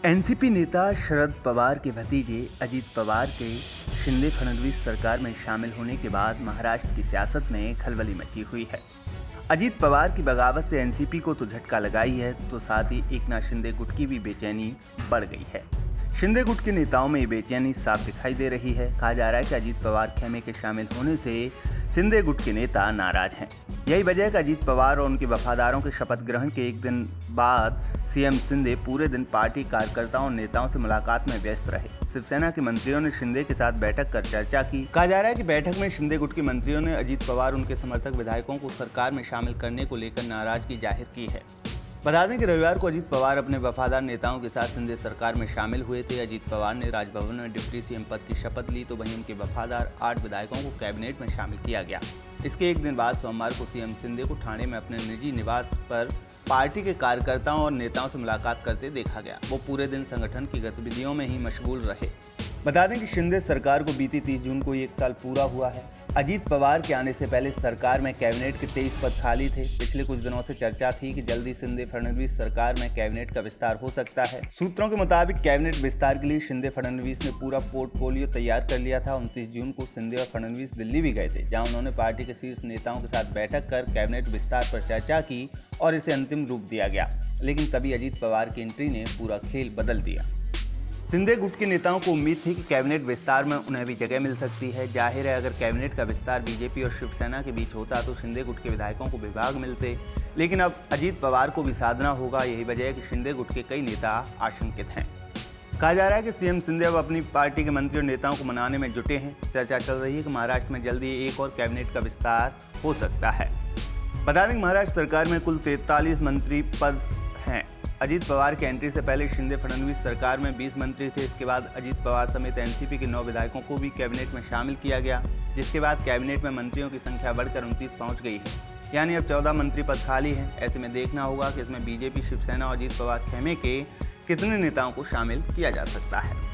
NCP नेता शरद पवार के भतीजे अजीत पवार के शिंदे-फडणवीस सरकार में शामिल होने के बाद महाराष्ट्र की सियासत में खलबली मची हुई है। अजीत पवार की बगावत से एनसीपी को तो झटका लगा ही है, तो साथ ही एकनाथ शिंदे गुट की भी बेचैनी बढ़ गई है। शिंदे गुट के नेताओं में ये बेचैनी साफ दिखाई दे रही है। कहा जा रहा है कि अजीत पवार खेमे के शामिल होने से शिंदे गुट के नेता नाराज हैं। यही वजह है कि अजीत पवार और उनके वफादारों के शपथ ग्रहण के एक दिन बाद सीएम शिंदे पूरे दिन पार्टी कार्यकर्ताओं और नेताओं से मुलाकात में व्यस्त रहे। शिवसेना के मंत्रियों ने शिंदे के साथ बैठक कर चर्चा की। कहा जा रहा है कि बैठक में शिंदे गुट के मंत्रियों ने अजीत पवार उनके समर्थक विधायकों को सरकार में शामिल करने को लेकर नाराजगी जाहिर की है। बता दें कि रविवार को अजीत पवार अपने वफादार नेताओं के साथ शिंदे सरकार में शामिल हुए थे। अजीत पवार ने राजभवन में डिप्टी सीएम पद की शपथ ली, तो वहीं उनके वफादार 8 विधायकों को कैबिनेट में शामिल किया गया। इसके एक दिन बाद सोमवार को सीएम शिंदे को ठाणे में अपने निजी निवास पर पार्टी के कार्यकर्ताओं और नेताओं से मुलाकात करते देखा गया। वो पूरे दिन संगठन की गतिविधियों में ही मशगूल रहे। बता दें कि शिंदे सरकार को बीती 30 जून को 1 साल पूरा हुआ है। अजीत पवार के आने से पहले सरकार में कैबिनेट के 23 पद खाली थे। पिछले कुछ दिनों से चर्चा थी कि जल्दी शिंदे फडणवीस सरकार में कैबिनेट का विस्तार हो सकता है। सूत्रों के मुताबिक कैबिनेट विस्तार के लिए शिंदे फडणवीस ने पूरा पोर्टफोलियो तैयार कर लिया था। 29 जून को शिंदे और फडणवीस दिल्ली भी गए थे, जहां उन्होंने पार्टी के शीर्ष नेताओं के साथ बैठक कर कैबिनेट विस्तार पर चर्चा की और इसे अंतिम रूप दिया गया। लेकिन तभी अजीत पवार की एंट्री ने पूरा खेल बदल दिया। शिंदे गुट के नेताओं को उम्मीद थी कि कैबिनेट विस्तार में उन्हें भी जगह मिल सकती है। जाहिर है, अगर कैबिनेट का विस्तार बीजेपी और शिवसेना के बीच होता तो शिंदे गुट के विधायकों को विभाग मिलते, लेकिन अब अजीत पवार को भी साधना होगा। यही वजह है कि शिंदे गुट के कई नेता आशंकित हैं। कहा जा रहा है कि सीएम शिंदे अब अपनी पार्टी के मंत्री और नेताओं को मनाने में जुटे हैं। चर्चा चल रही है कि महाराष्ट्र में जल्दी एक और कैबिनेट का विस्तार हो सकता है। बता दें कि महाराष्ट्र सरकार में कुल 43 मंत्री पद हैं। अजीत पवार की एंट्री से पहले शिंदे फडणवीस सरकार में 20 मंत्री थे। इसके बाद अजीत पवार समेत एनसीपी के 9 विधायकों को भी कैबिनेट में शामिल किया गया, जिसके बाद कैबिनेट में मंत्रियों की संख्या बढ़कर 29 पहुंच गई है। यानी अब 14 मंत्री पद खाली हैं। ऐसे में देखना होगा कि इसमें बीजेपी, शिवसेना और अजीत पवार खेमे के कितने नेताओं को शामिल किया जा सकता है।